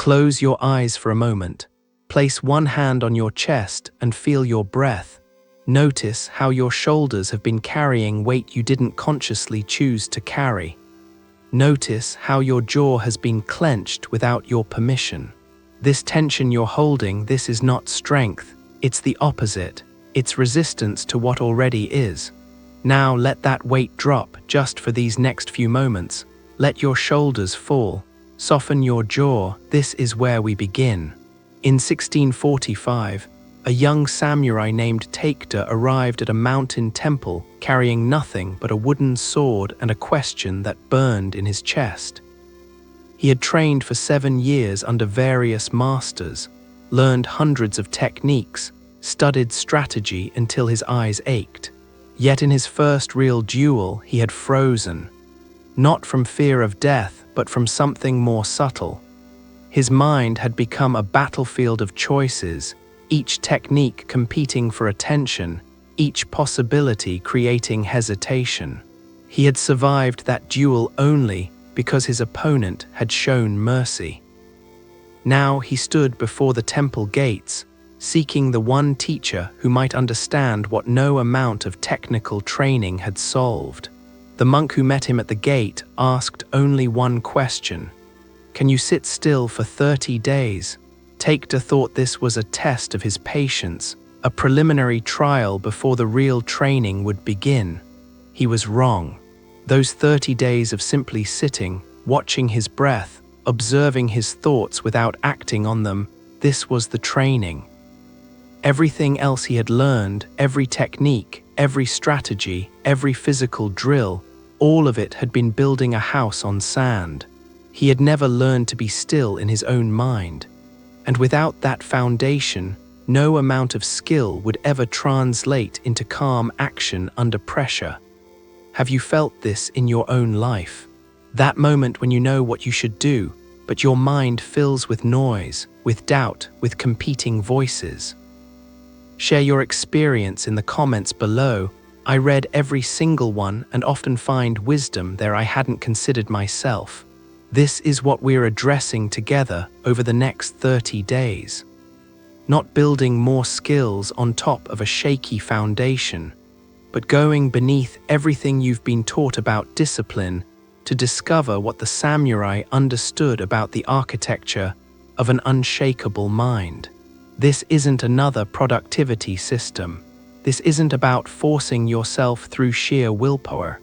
Close your eyes for a moment. Place one hand on your chest and feel your breath. Notice how your shoulders have been carrying weight you didn't consciously choose to carry. Notice how your jaw has been clenched without your permission. This tension you're holding, this is not strength, it's the opposite. It's resistance to what already is. Now let that weight drop just for these next few moments. Let your shoulders fall. Soften your jaw. This is where we begin. In 1645, a young samurai named Takeda arrived at a mountain temple carrying nothing but a wooden sword and a question that burned in his chest. He had trained for 7 years under various masters, learned hundreds of techniques, studied strategy until his eyes ached. Yet in his first real duel, he had frozen. Not from fear of death, but from something more subtle. His mind had become a battlefield of choices, each technique competing for attention, each possibility creating hesitation. He had survived that duel only because his opponent had shown mercy. Now he stood before the temple gates, seeking the one teacher who might understand what no amount of technical training had solved. The monk who met him at the gate asked only one question: "Can you sit still for 30 days?" Takeda thought this was a test of his patience, a preliminary trial before the real training would begin. He was wrong. Those 30 days of simply sitting, watching his breath, observing his thoughts without acting on them, this was the training. Everything else he had learned, every technique, every strategy, every physical drill, all of it had been building a house on sand. He had never learned to be still in his own mind. And without that foundation, no amount of skill would ever translate into calm action under pressure. Have you felt this in your own life? That moment when you know what you should do, but your mind fills with noise, with doubt, with competing voices. Share your experience in the comments below. I read every single one and often find wisdom there I hadn't considered myself. This is what we're addressing together over the next 30 days. Not building more skills on top of a shaky foundation, but going beneath everything you've been taught about discipline to discover what the samurai understood about the architecture of an unshakable mind. This isn't another productivity system. This isn't about forcing yourself through sheer willpower.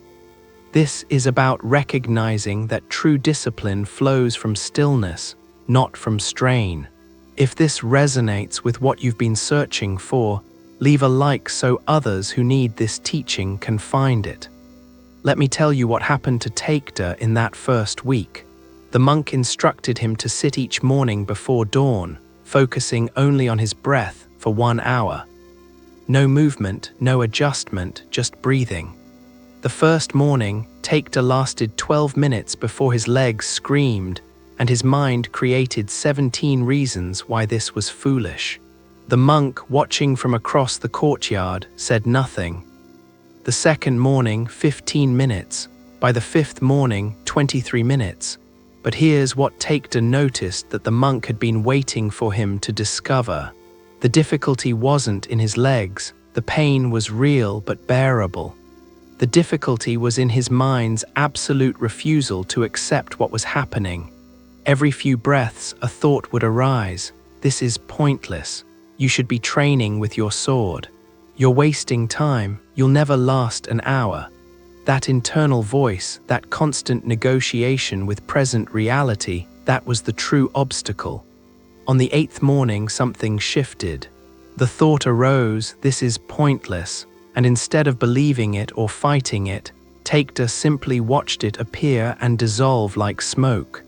This is about recognizing that true discipline flows from stillness, not from strain. If this resonates with what you've been searching for, leave a like so others who need this teaching can find it. Let me tell you what happened to Takeda in that first week. The monk instructed him to sit each morning before dawn, focusing only on his breath for 1 hour. No movement, no adjustment, just breathing. The first morning, Takeda lasted 12 minutes before his legs screamed, and his mind created 17 reasons why this was foolish. The monk, watching from across the courtyard, said nothing. The second morning, 15 minutes. By the fifth morning, 23 minutes. But here's what Takeda noticed that the monk had been waiting for him to discover. The difficulty wasn't in his legs. The pain was real but bearable. The difficulty was in his mind's absolute refusal to accept what was happening. Every few breaths, a thought would arise. This is pointless. You should be training with your sword. You're wasting time. You'll never last an hour. That internal voice, that constant negotiation with present reality, that was the true obstacle. On the 8th morning, something shifted. The thought arose, this is pointless, and instead of believing it or fighting it, Takeda simply watched it appear and dissolve like smoke.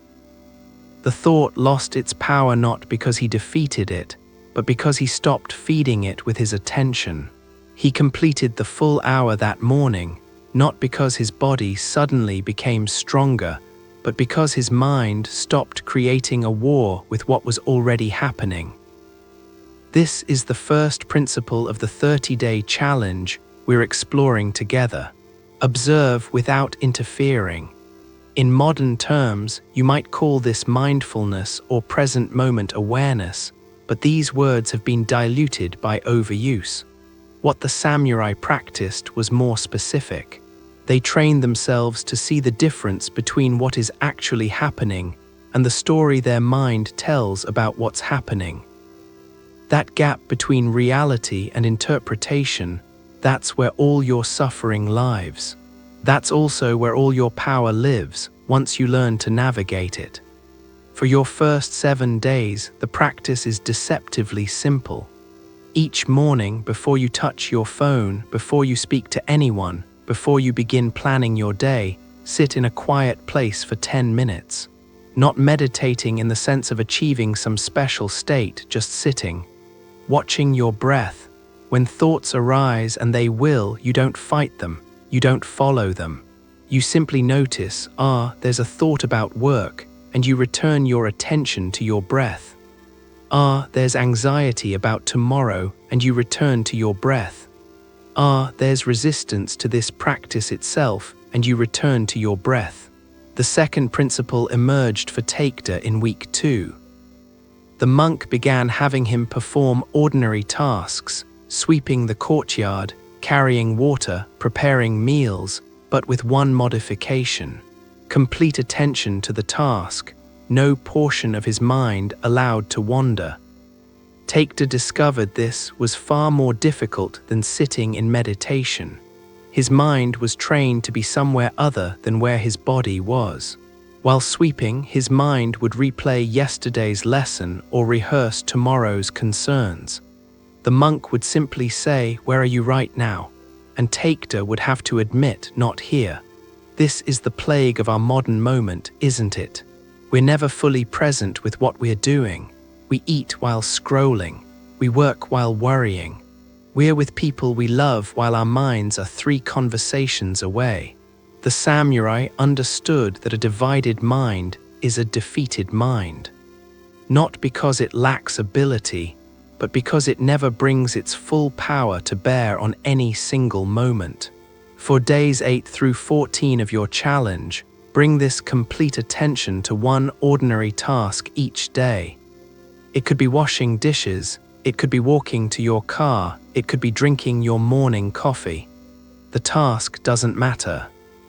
The thought lost its power not because he defeated it, but because he stopped feeding it with his attention. He completed the full hour that morning, not because his body suddenly became stronger, but because his mind stopped creating a war with what was already happening. This is the first principle of the 30-day challenge we're exploring together. Observe without interfering. In modern terms, you might call this mindfulness or present moment awareness, but these words have been diluted by overuse. What the samurai practiced was more specific. They trained themselves to see the difference between what is actually happening and the story their mind tells about what's happening. That gap between reality and interpretation, that's where all your suffering lives. That's also where all your power lives once you learn to navigate it. For your first 7 days, the practice is deceptively simple. Each morning, before you touch your phone, before you speak to anyone, before you begin planning your day, sit in a quiet place for 10 minutes. Not meditating in the sense of achieving some special state, just sitting. Watching your breath. When thoughts arise, and they will, you don't fight them. You don't follow them. You simply notice, there's a thought about work, and you return your attention to your breath. There's anxiety about tomorrow, and you return to your breath. There's resistance to this practice itself, and you return to your breath. The second principle emerged for Takeda in week 2. The monk began having him perform ordinary tasks, sweeping the courtyard, carrying water, preparing meals, but with one modification: complete attention to the task, no portion of his mind allowed to wander. Takeda discovered this was far more difficult than sitting in meditation. His mind was trained to be somewhere other than where his body was. While sweeping, his mind would replay yesterday's lesson or rehearse tomorrow's concerns. The monk would simply say, "Where are you right now?" And Takeda would have to admit, "Not here." This is the plague of our modern moment, isn't it? We're never fully present with what we're doing. We eat while scrolling. We work while worrying. We're with people we love while our minds are 3 conversations away. The samurai understood that a divided mind is a defeated mind. Not because it lacks ability, but because it never brings its full power to bear on any single moment. For days 8 through 14 of your challenge, bring this complete attention to one ordinary task each day. It could be washing dishes, it could be walking to your car, it could be drinking your morning coffee. The task doesn't matter.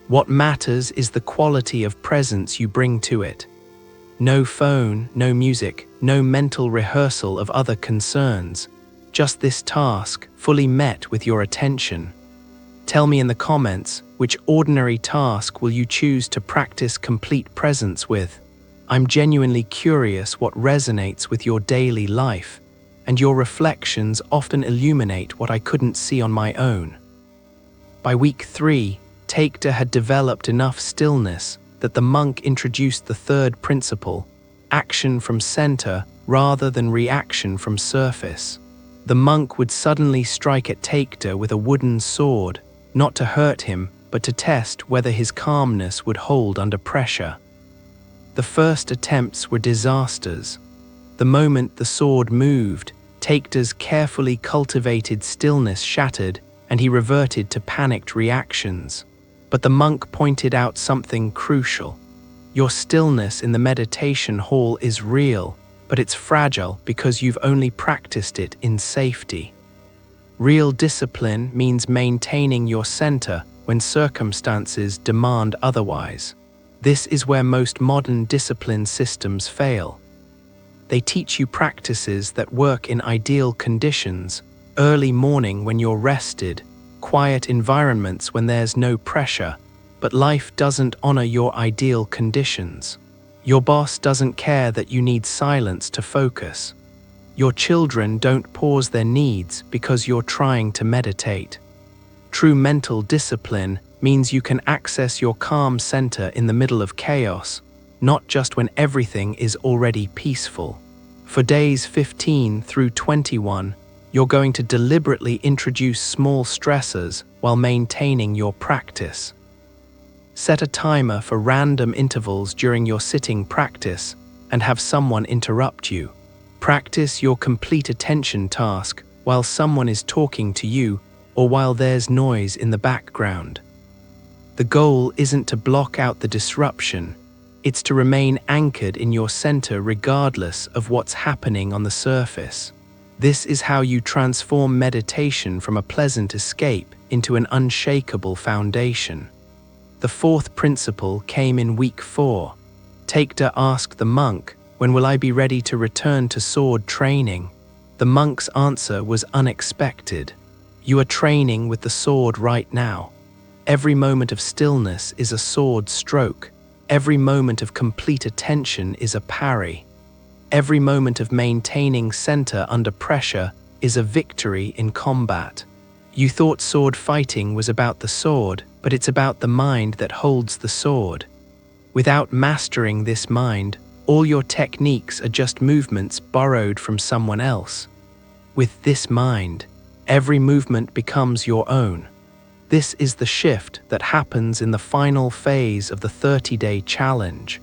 What matters is the quality of presence you bring to it. No phone, no music, no mental rehearsal of other concerns. Just this task, fully met with your attention. Tell me in the comments, which ordinary task will you choose to practice complete presence with? I'm genuinely curious what resonates with your daily life, and your reflections often illuminate what I couldn't see on my own. By week 3, Takeda had developed enough stillness that the monk introduced the third principle: action from center rather than reaction from surface. The monk would suddenly strike at Takeda with a wooden sword, not to hurt him, but to test whether his calmness would hold under pressure. The first attempts were disasters. The moment the sword moved, Takeda's carefully cultivated stillness shattered, and he reverted to panicked reactions. But the monk pointed out something crucial. Your stillness in the meditation hall is real, but it's fragile because you've only practiced it in safety. Real discipline means maintaining your center when circumstances demand otherwise. This is where most modern discipline systems fail. They teach you practices that work in ideal conditions: early morning when you're rested, quiet environments when there's no pressure, but life doesn't honor your ideal conditions. Your boss doesn't care that you need silence to focus. Your children don't pause their needs because you're trying to meditate. True mental discipline means you can access your calm center in the middle of chaos, not just when everything is already peaceful. For days 15 through 21, you're going to deliberately introduce small stressors while maintaining your practice. Set a timer for random intervals during your sitting practice and have someone interrupt you. Practice your complete attention task while someone is talking to you or while there's noise in the background. The goal isn't to block out the disruption, it's to remain anchored in your center regardless of what's happening on the surface. This is how you transform meditation from a pleasant escape into an unshakable foundation. The fourth principle came in week 4. Takeda asked the monk, "When will I be ready to return to sword training?" The monk's answer was unexpected. "You are training with the sword right now. Every moment of stillness is a sword stroke. Every moment of complete attention is a parry. Every moment of maintaining center under pressure is a victory in combat. You thought sword fighting was about the sword, but it's about the mind that holds the sword. Without mastering this mind, all your techniques are just movements borrowed from someone else. With this mind, every movement becomes your own." This is the shift that happens in the final phase of the 30-day challenge.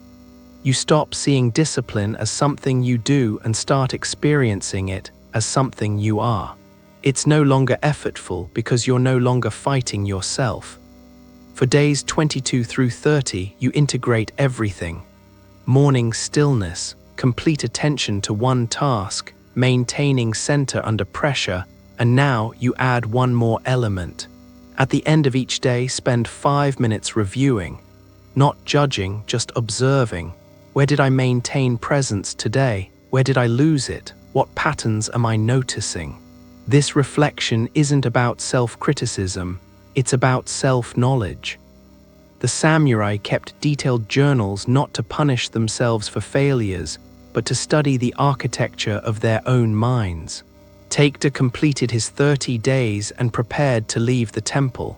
You stop seeing discipline as something you do and start experiencing it as something you are. It's no longer effortful because you're no longer fighting yourself. For days 22 through 30, you integrate everything. Morning stillness, complete attention to one task, maintaining center under pressure, and now you add one more element. At the end of each day, spend 5 minutes reviewing, not judging, just observing. Where did I maintain presence today? Where did I lose it? What patterns am I noticing? This reflection isn't about self-criticism, it's about self-knowledge. The samurai kept detailed journals not to punish themselves for failures, but to study the architecture of their own minds. Takeda completed his 30 days and prepared to leave the temple.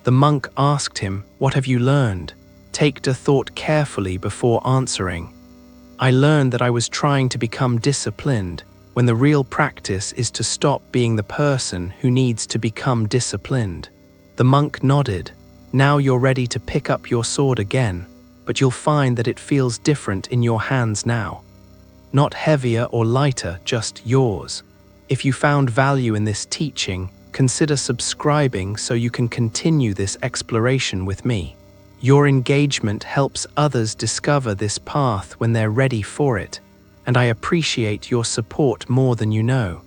The monk asked him, "What have you learned?" Takeda thought carefully before answering. "I learned that I was trying to become disciplined, when the real practice is to stop being the person who needs to become disciplined." The monk nodded. "Now you're ready to pick up your sword again, but you'll find that it feels different in your hands now. Not heavier or lighter, just yours. If you found value in this teaching, consider subscribing so you can continue this exploration with me. Your engagement helps others discover this path when they're ready for it, and I appreciate your support more than you know."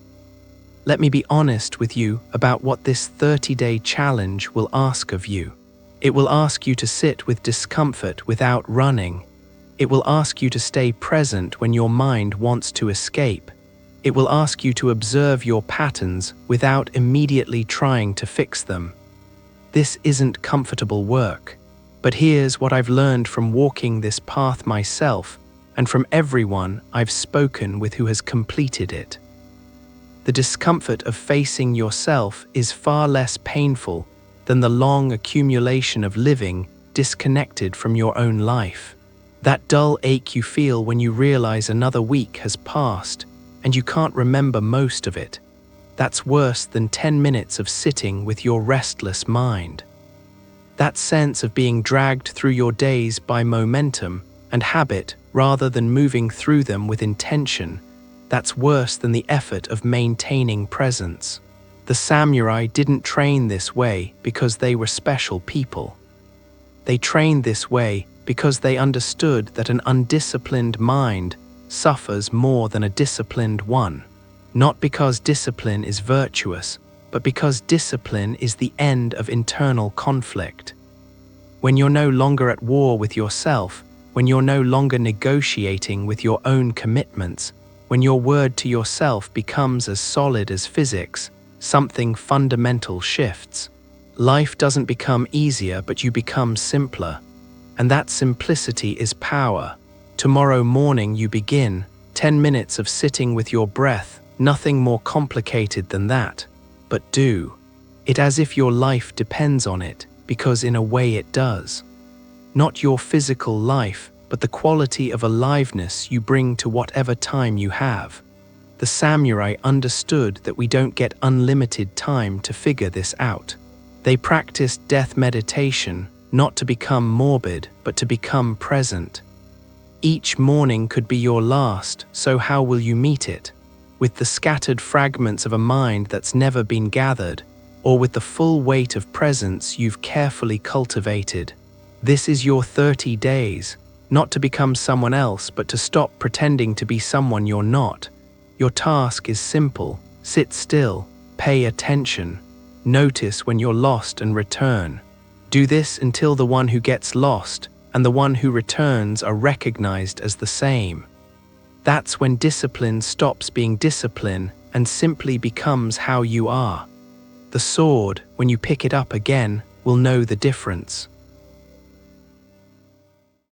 Let me be honest with you about what this 30-day challenge will ask of you. It will ask you to sit with discomfort without running. It will ask you to stay present when your mind wants to escape. It will ask you to observe your patterns without immediately trying to fix them. This isn't comfortable work, but here's what I've learned from walking this path myself and from everyone I've spoken with who has completed it. The discomfort of facing yourself is far less painful than the long accumulation of living disconnected from your own life. That dull ache you feel when you realize another week has passed and you can't remember most of it. That's worse than 10 minutes of sitting with your restless mind. That sense of being dragged through your days by momentum and habit rather than moving through them with intention, that's worse than the effort of maintaining presence. The samurai didn't train this way because they were special people. They trained this way because they understood that an undisciplined mind suffers more than a disciplined one. Not because discipline is virtuous, but because discipline is the end of internal conflict. When you're no longer at war with yourself, when you're no longer negotiating with your own commitments, when your word to yourself becomes as solid as physics, something fundamental shifts. Life doesn't become easier, but you become simpler. And that simplicity is power. Tomorrow morning you begin, 10 minutes of sitting with your breath, nothing more complicated than that. But do it as if your life depends on it, because in a way it does. Not your physical life, but the quality of aliveness you bring to whatever time you have. The samurai understood that we don't get unlimited time to figure this out. They practiced death meditation, not to become morbid, but to become present. Each morning could be your last, so how will you meet it? With the scattered fragments of a mind that's never been gathered, or with the full weight of presence you've carefully cultivated. This is your 30 days, not to become someone else, but to stop pretending to be someone you're not. Your task is simple: sit still, pay attention, notice when you're lost and return. Do this until the one who gets lost and the one who returns are recognized as the same. That's when discipline stops being discipline and simply becomes how you are. The sword, when you pick it up again, will know the difference.